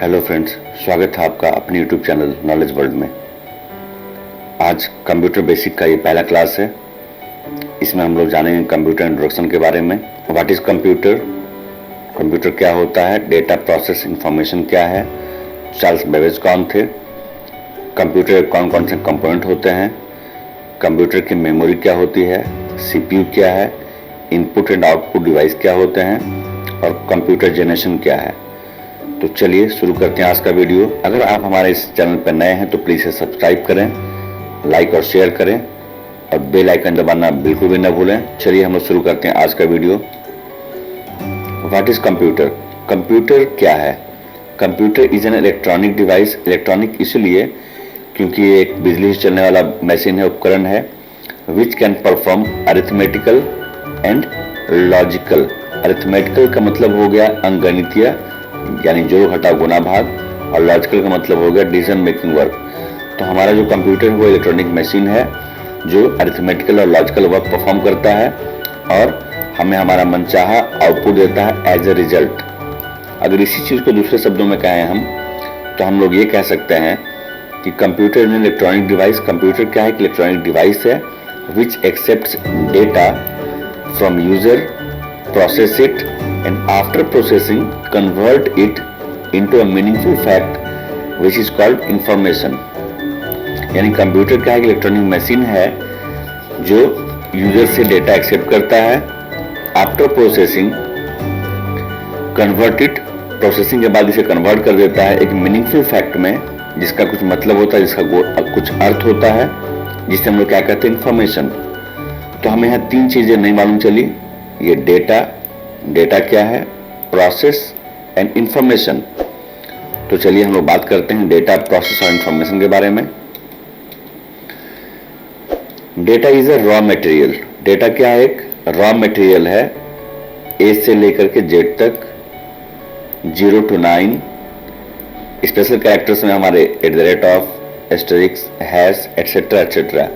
Hello friends, स्वागत है आपका अपने यूट्यूब चैनल नॉलेज वर्ल्ड में। आज कंप्यूटर बेसिक का ये पहला क्लास है। इसमें हम लोग जानेंगे कंप्यूटर इंट्रोडक्शन के बारे में। व्हाट इज़ कंप्यूटर, कंप्यूटर क्या होता है, डेटा प्रोसेस इंफॉर्मेशन क्या है, चार्ल्स बेबेज कौन थे, कंप्यूटर के कौन कौन से कंपोनेंट होते हैं, कंप्यूटर की मेमोरी क्या होती है, सीपीयू क्या है, इनपुट एंड आउटपुट डिवाइस क्या होते हैं और कंप्यूटर जनरेशन क्या है। तो चलिए शुरू करते हैं आज का वीडियो। अगर आप हमारे इस चैनल पर नए हैं तो प्लीज़ इसे सब्सक्राइब करें, लाइक और शेयर करें और बेल आइकन दबाना बिल्कुल भी ना भूलें। चलिए हम लोग शुरू करते हैं आज का video. What is computer, computer क्या है। Computer is an electronic device. Electronic इसलिए क्योंकि ये एक बिजली से चलने वाला मशीन है, उपकरण है, which can perform arithmetical and logical. Arithmetical का मतलब हो गया अंकगणितीय यानी जोड़ घटाव गुणा भाग, और लॉजिकल का मतलब हो गया डिसीजन मेकिंग वर्क। तो हमारा जो कंप्यूटर है वो इलेक्ट्रॉनिक मशीन है जो अरिथमेटिकल और लॉजिकल वर्क परफॉर्म करता है और हमें हमारा मनचाहा आउटपुट देता है एज ए रिजल्ट। अगर इसी चीज़ को दूसरे शब्दों में कहें हम तो हम लोग ये कह सकते हैं कि computer is electronic device. Computer क्या है कि इलेक्ट्रॉनिक डिवाइस है which accepts data from user, process it and after processing convert it into a meaningful fact which is called information। यानी कंप्यूटर क्या है, इलेक्ट्रॉनिक मशीन है जो यूजर से डेटा एक्सेप्ट करता है, after processing convert it, processing के बाद इसे कन्वर्ट कर देता है एक मीनिंगफुल फैक्ट में जिसका कुछ मतलब होता है, जिसका कुछ अर्थ होता है, जिसे हम लोग क्या कहते हैं, इंफॉर्मेशन। तो हमें यहाँ तीन चीजें नहीं मालूम चली, ये डेटा क्या है, प्रोसेस एंड इंफॉर्मेशन। तो चलिए हम लोग बात करते हैं डेटा, प्रोसेस और इंफॉर्मेशन के बारे में। Data is a raw material. Data क्या है, एक रॉ मटेरियल है, ए से लेकर के जेड तक, 0 to 9। स्पेशल कैरेक्टर्स में हमारे @ एस्टेरिक्स, हैश एटसेट्रा एटसेट्रा,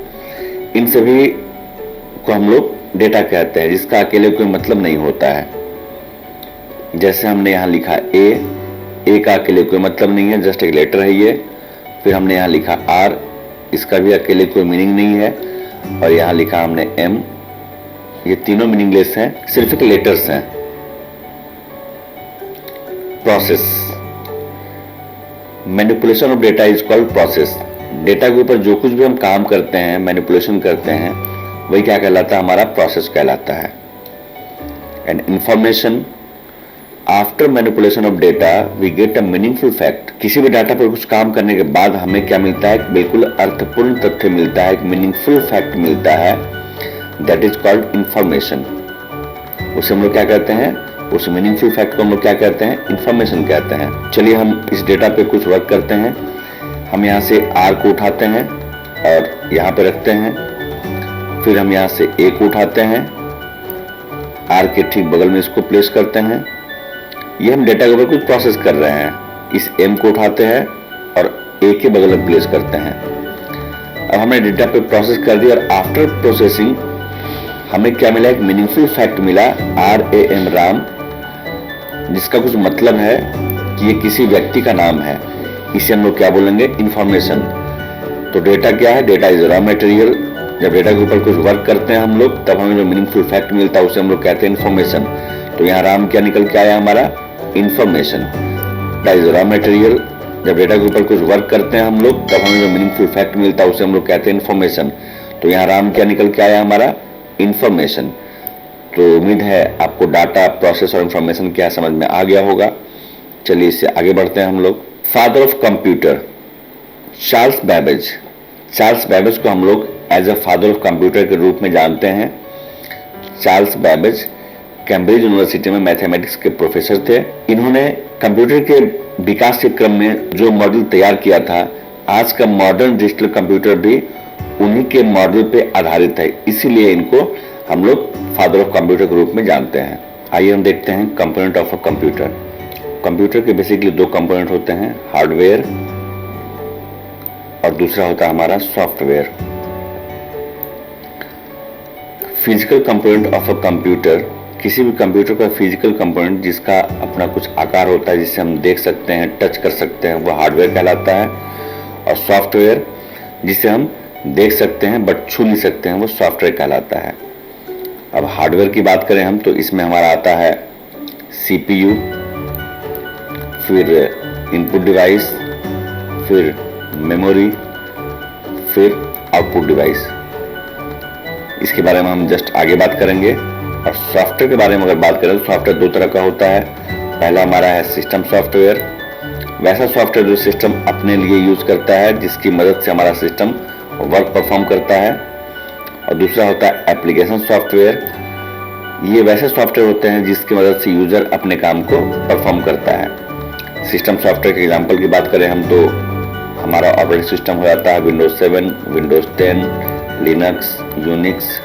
इन सभी को हम लोग डेटा कहते हैं जिसका अकेले कोई मतलब नहीं होता है। जैसे हमने यहाँ लिखा ए का अकेले कोई मतलब नहीं है, जस्ट एक लेटर है ये। फिर हमने यहाँ लिखा आर, इसका भी अकेले कोई मीनिंग नहीं है। और यहाँ लिखा हमने एम, ये तीनों मीनिंगलेस हैं, सिर्फ एक लेटर्स हैं। Process, manipulation of data is called process. Data के ऊपर जो कुछ भी हम काम करते हैं, मैनिपुलेशन करते हैं, वही क्या कहलाता है, हमारा प्रोसेस कहलाता है। And information, after manipulation of data we get a meaningful fact. किसी भी डाटा पर कुछ काम करने के बाद हमें क्या मिलता है, बिल्कुल अर्थपूर्ण तथ्य मिलता है, एक मीनिंगफुल फैक्ट मिलता है, दैट इज कॉल्ड इंफॉर्मेशन। उसे हम लोग क्या कहते हैं, उस मीनिंगफुल फैक्ट को हम लोग क्या कहते हैं, इंफॉर्मेशन कहते हैं। चलिए हम इस डेटा पे कुछ वर्क करते हैं। हम यहाँ से आर को उठाते हैं और यहाँ पे रखते हैं। फिर हम यहाँ से ए को उठाते हैं, आर के ठीक बगल में इसको प्लेस करते हैं। ये हम डेटा के ऊपर कुछ प्रोसेस कर रहे हैं। इस एम को उठाते हैं और ए के बगल में प्लेस करते हैं। अब हमने डेटा पे प्रोसेस कर दिया और आफ्टर प्रोसेसिंग हमें क्या मिला, एक मीनिंगफुल फैक्ट मिला, RAM राम, जिसका कुछ मतलब है कि ये किसी व्यक्ति का नाम है। इसे हम लोग क्या बोलेंगे, इंफॉर्मेशन। तो डेटा क्या है, डेटा इज रॉ मटेरियल। जब डेटा के ऊपर कुछ वर्क करते हैं हम लोग, तब हमें जो मीनिंगफुल फैक्ट मिलता है उसे हम लोग कहते हैं इंफॉर्मेशन। तो यहाँ राम क्या निकल के आया, हमारा information. Data is raw material. जब डेटा के ऊपर कुछ वर्क करते हैं हम लोग, तब हमें जो मीनिंगफुल फैक्ट मिलता है उसे हम लोग कहते हैं इंफॉर्मेशन। तो यहाँ राम क्या निकल के आया, हमारा इंफॉर्मेशन। तो उम्मीद है आपको डाटा, प्रोसेस और इंफॉर्मेशन क्या समझ में आ गया होगा। चलिए इससे आगे बढ़ते हैं हम लोग। Father of computer, Charles Babbage. Charles Babbage को हम लोग as a father of computer के रूप में जानते हैं। चार्ल्स बेबेज कैम्ब्रिज यूनिवर्सिटी में मैथमेटिक्स के प्रोफेसर थे। इन्होंने कंप्यूटर के विकास के क्रम में जो मॉडल तैयार किया था, आज का मॉडर्न डिजिटल कंप्यूटर भी उन्हीं के मॉडल पे आधारित है, इसीलिए इनको हम लोग फादर ऑफ कंप्यूटर के रूप में जानते हैं। आइए हम देखते हैं component of a computer. Computer के बेसिकली दो कंपोनेंट होते हैं, हार्डवेयर और दूसरा होता है हमारा software. Physical component of a computer किसी भी कंप्यूटर का फिजिकल कंपोनेंट जिसका अपना कुछ आकार होता है, जिसे हम देख सकते हैं, टच कर सकते हैं, वो हार्डवेयर कहलाता है। और सॉफ्टवेयर जिसे हम देख सकते हैं बट छू नहीं सकते हैं, वो सॉफ्टवेयर कहलाता है। अब हार्डवेयर की बात करें हम, तो इसमें हमारा आता है CPU, फिर इनपुट डिवाइस, फिर मेमोरी, फिर आउटपुट डिवाइस। इसके बारे में हम जस्ट आगे बात करेंगे। और सॉफ्टवेयर के बारे में अगर बात करें तो सॉफ्टवेयर दो तरह का होता है। पहला हमारा है सिस्टम सॉफ्टवेयर, वैसा सॉफ्टवेयर जो सिस्टम अपने लिए यूज करता है, जिसकी मदद से हमारा सिस्टम वर्क परफॉर्म करता है। और दूसरा होता है एप्लीकेशन सॉफ्टवेयर, ये वैसे सॉफ्टवेयर होते हैं जिसकी मदद से यूजर अपने काम को परफॉर्म करता है। सिस्टम सॉफ्टवेयर के एग्जांपल की बात करें हम, तो हमारा ऑपरेटिंग सिस्टम हो जाता है विंडोज 7, विंडोज 10, लिनक्स, यूनिक्स,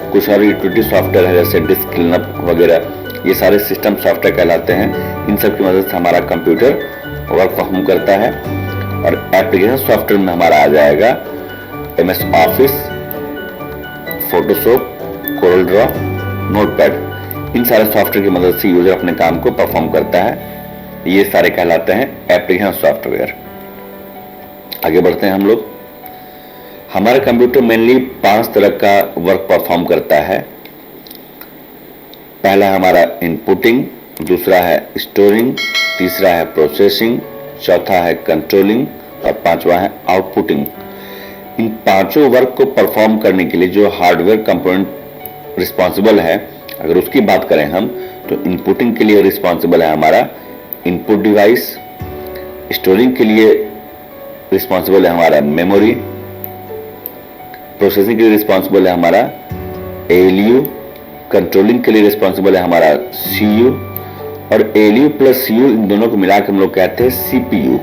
कुछ और यूटिलिटी सॉफ्टवेयर है जैसे डिस्क क्लीनअप वगैरह, ये सारे सिस्टम सॉफ्टवेयर कहलाते हैं। इन सब की मदद से हमारा कंप्यूटर वर्क परफॉर्म करता है। और एप्लीकेशन सॉफ्टवेयर में हमारा आ जाएगा MS Office, Photoshop, Corel draw, Notepad. इन सारे सॉफ्टवेयर की मदद से यूजर अपने काम को परफॉर्म करता है। ये सारे कहलाते हैं एप्लीकेशन सॉफ्टवेयर। आगे बढ़ते हैं हम लोग। हमारा कंप्यूटर मेनली 5 तरह का वर्क परफॉर्म करता है। पहला हमारा इनपुटिंग, दूसरा है स्टोरिंग, तीसरा है प्रोसेसिंग, चौथा है कंट्रोलिंग और पांचवा है आउटपुटिंग। इन पांचों वर्क को परफॉर्म करने के लिए जो हार्डवेयर कंपोनेंट रिस्पॉन्सिबल है, अगर उसकी बात करें हम, तो इनपुटिंग के लिए रिस्पॉन्सिबल है हमारा इनपुट डिवाइस, स्टोरिंग के लिए रिस्पॉन्सिबल है हमारा मेमोरी, प्रोसेसिंग के लिए रिस्पॉन्सिबल है हमारा ALU, कंट्रोलिंग के लिए रिस्पॉन्सिबल है हमारा CU, और ALU प्लस CU इन दोनों को मिलाकर हम लोग कहते हैं CPU।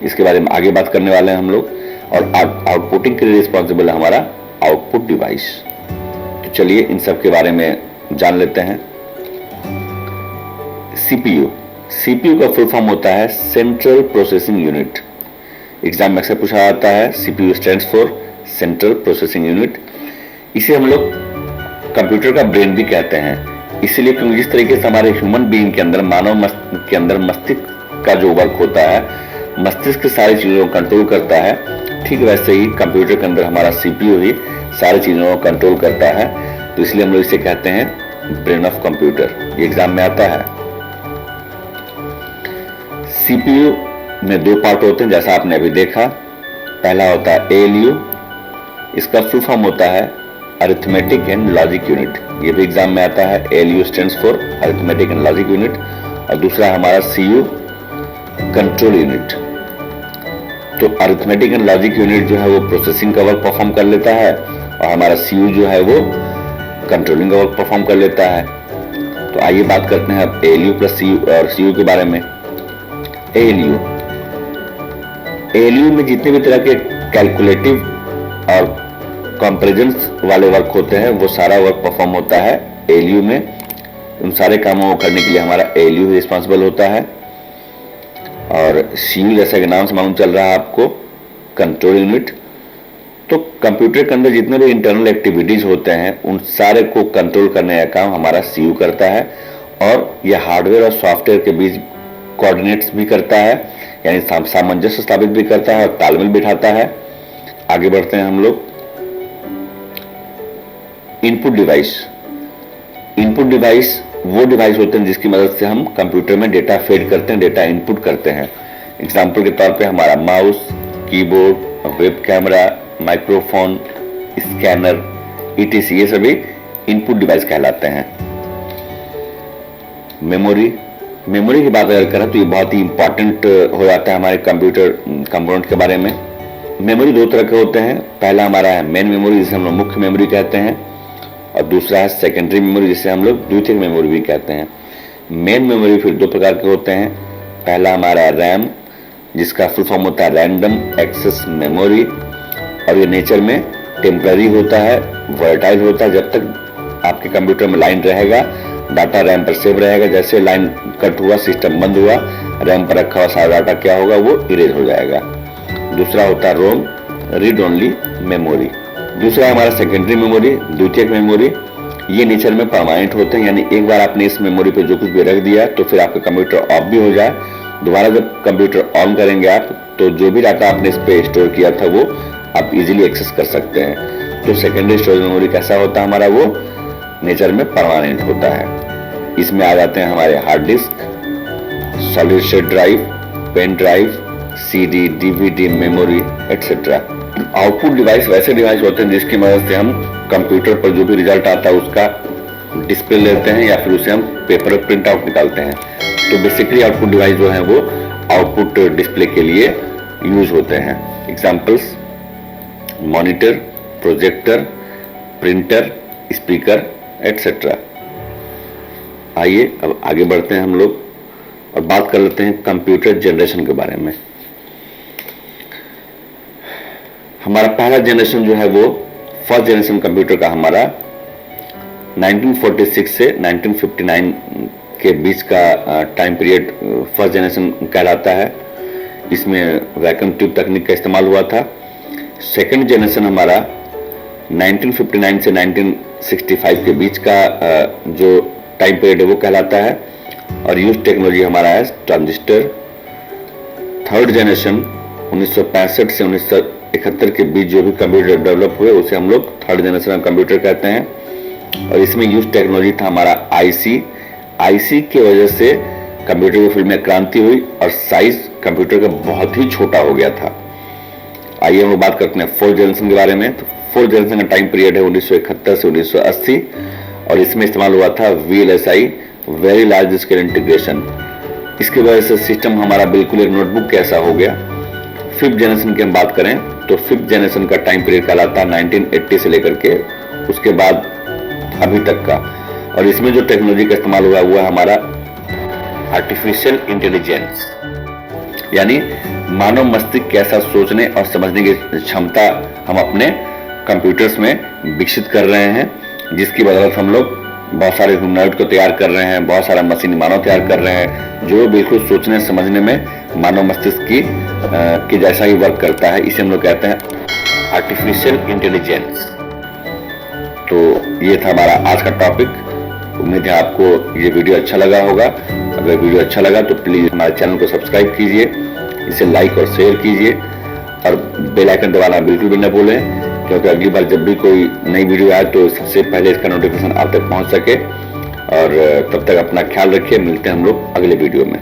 इसके बारे में आगे बात करने वाले हैं हम लोग। और आउटपुटिंग के लिए रिस्पॉन्सिबल है हमारा आउटपुट डिवाइस। तो चलिए इन सब के बारे में जान लेते हैं। CPU का फुल फॉर्म होता है सेंट्रल प्रोसेसिंग यूनिट। एग्जाम में अक्सर पूछा जाता है। CPU stands for central processing unit. इसे हम लोग कंप्यूटर का ब्रेन भी कहते हैं, इसलिए क्योंकि जिस तरीके से हमारे ह्यूमन बीइंग के अंदर, मानव के अंदर मस्तिष्क का जो वर्क होता है, मस्तिष्क सारी चीजों को कंट्रोल करता है, ठीक वैसे ही कंप्यूटर के अंदर हमारा CPU ही सारी चीजों को कंट्रोल करता है। तो इसलिए हम लोग इसे कहते हैं ब्रेन ऑफ कंप्यूटर। ये एग्जाम में आता है। CPU में 2 पार्ट होते हैं जैसा आपने अभी देखा। पहला होता है ALU, इसका फुल फॉर्म होता है अरिथमेटिक एंड लॉजिक यूनिट। ये भी एग्जाम में आता है। ALU stands for arithmetic and logic unit. और दूसरा हमारा CU कंट्रोल यूनिट। तो अरिथमेटिक एंड लॉजिक यूनिट जो है वो प्रोसेसिंग का वर्क परफॉर्म कर लेता है, और हमारा CU जो है वो कंट्रोलिंग का वर्क परफॉर्म कर लेता है। तो आइए बात करते हैं अब ALU प्लस CU के बारे में। ALU में जितने भी तरह के कैलकुलेटिव और कंपैरिजन वाले वर्क होते हैं, वो सारा वर्क परफॉर्म होता है ALU में। उन सारे कामों को करने के लिए हमारा ALU रिस्पॉन्सिबल होता है। और CU जैसा कि नाम से मालूम चल रहा है आपको, कंट्रोल यूनिट। तो कंप्यूटर के अंदर जितने भी इंटरनल एक्टिविटीज होते हैं, उन सारे को कंट्रोल करने का काम हमारा CU करता है। और यह हार्डवेयर और सॉफ्टवेयर के बीच कोऑर्डिनेट्स भी करता है, यानी सामंजस्य स्थापित भी करता है और तालमेल बिठाता है। आगे बढ़ते हैं हम लोग। इनपुट डिवाइस वो डिवाइस होते हैं जिसकी मदद से हम कंप्यूटर में डेटा फीड करते हैं, डेटा इनपुट करते हैं। एग्जाम्पल के तौर पे हमारा mouse, keyboard, web camera, microphone, scanner, etc. ये सभी इनपुट डिवाइस कहलाते हैं। मेमोरी की बात अगर करें तो ये बहुत ही इंपॉर्टेंट हो जाता है हमारे कंप्यूटर कंपोनेंट के बारे में। मेमोरी 2 तरह के होते हैं। पहला हमारा है मेन मेमोरी, जिसे हम लोग मुख्य मेमोरी कहते हैं, और दूसरा है सेकेंडरी मेमोरी, जिसे हम लोग द्वितीयक मेमोरी भी कहते हैं। मेन मेमोरी फिर 2 प्रकार के होते हैं। पहला हमारा रैम, जिसका फुल फॉर्म होता है रैंडम एक्सेस मेमोरी, और ये नेचर में टेम्पररी होता है, वर्टाइल होता है। जब तक आपके कंप्यूटर में लाइन रहेगा, डाटा रैम पर सेव रहेगा। जैसे लाइन कट हुआ, सिस्टम बंद हुआ, रैम पर रखा हुआ सारा डाटा क्या होगा, वो इरेज हो जाएगा। दूसरा होता है रोम, रीड ओनली मेमोरी। दूसरा हमारा सेकेंडरी मेमोरी, द्वितीयक मेमोरी। ये नेचर में परमानेंट होते हैं, यानी एक बार आपने इस मेमोरी पे जो कुछ भी रख दिया तो फिर आपका कंप्यूटर ऑफ भी हो जाए, दोबारा जब कंप्यूटर ऑन करेंगे आप तो जो भी डाटा आपने इस पे स्टोर किया था वो आप इजीली एक्सेस कर सकते हैं। तो सेकेंडरी स्टोरेज मेमोरी कैसा होता है हमारा, वो नेचर में परमानेंट होता है। इसमें आ जाते हैं हमारे hard disk, solid state drive, pen drive, CD, DVD, memory etcetera. Output device वैसे डिवाइस होते हैं जिसकी मदद से हम कंप्यूटर पर जो भी रिजल्ट आता है उसका डिस्प्ले लेते हैं या फिर उसे हम पेपर पर प्रिंट आउट निकालते हैं। तो बेसिकली आउटपुट डिवाइस जो है वो आउटपुट डिस्प्ले के लिए यूज होते हैं। Examples monitor, projector, printer, speaker etcetera. आइए अब आगे बढ़ते हैं हम लोग और बात कर लेते हैं कंप्यूटर जनरेशन के बारे में। हमारा पहला जनरेशन जो है वो फर्स्ट जनरेशन कंप्यूटर का हमारा 1946 से 1959 के बीच का टाइम पीरियड फर्स्ट जनरेशन कहलाता है। इसमें वैक्यूम ट्यूब तकनीक का इस्तेमाल हुआ था। सेकंड जनरेशन हमारा 1959 से 1965 के बीच का जो टाइम पीरियड है वो कहलाता है और यूज टेक्नोलॉजी हमारा है ट्रांजिस्टर। थर्ड जनरेशन 1965 से 1971 के बीच जो भी कंप्यूटर डेवलप हुए उसे हम लोग थर्ड जनरेशन कंप्यूटर कहते हैं और इसमें यूज टेक्नोलॉजी था हमारा आईसी की वजह से कंप्यूटर की फील्ड में क्रांति हुई और साइज कंप्यूटर का बहुत ही छोटा हो गया था। आइए हम लोग बात करते हैं फोर्थ जनरेशन के बारे में। तो फोर्थ जनरेशन का टाइम पीरियड है 1971 से 1980 और इसमें इस्तेमाल हुआ था VLSI, very large scale integration. इसकी वजह से सिस्टम हमारा बिल्कुल एक नोटबुक कैसा हो गया। फिफ्थ जनरेशन की हम बात करें तो फिफ्थ जनरेशन का टाइम पीरियड कहलाता है 1980 से लेकर के उसके बाद अभी तक का और इसमें जो टेक्नोलॉजी का इस्तेमाल हुआ वो है हमारा आर्टिफिशियल इंटेलिजेंस, यानी मानव मस्तिष्क कैसा सोचने और समझने की क्षमता हम अपने कंप्यूटर्स में विकसित कर रहे हैं, जिसकी बदौलत हम लोग बहुत सारे ह्यूमनॉइड को तैयार कर रहे हैं, बहुत सारा मशीनी मानव तैयार कर रहे हैं जो बिल्कुल सोचने समझने में मानव मस्तिष्क की जैसा ही वर्क करता है। इसे हम लोग कहते हैं आर्टिफिशियल इंटेलिजेंस। तो ये था हमारा आज का टॉपिक। उम्मीद है आपको ये वीडियो अच्छा लगा होगा। अगर वीडियो अच्छा लगा तो प्लीज हमारे चैनल को सब्सक्राइब कीजिए, इसे लाइक और शेयर कीजिए और बेल आइकन दबाना बिल्कुल भी न भूलें, क्योंकि अगली बार जब भी कोई नई वीडियो आए तो सबसे पहले इसका नोटिफिकेशन आप तक पहुंच सके। और तब तक अपना ख्याल रखिए। मिलते हैं हम लोग अगले वीडियो में।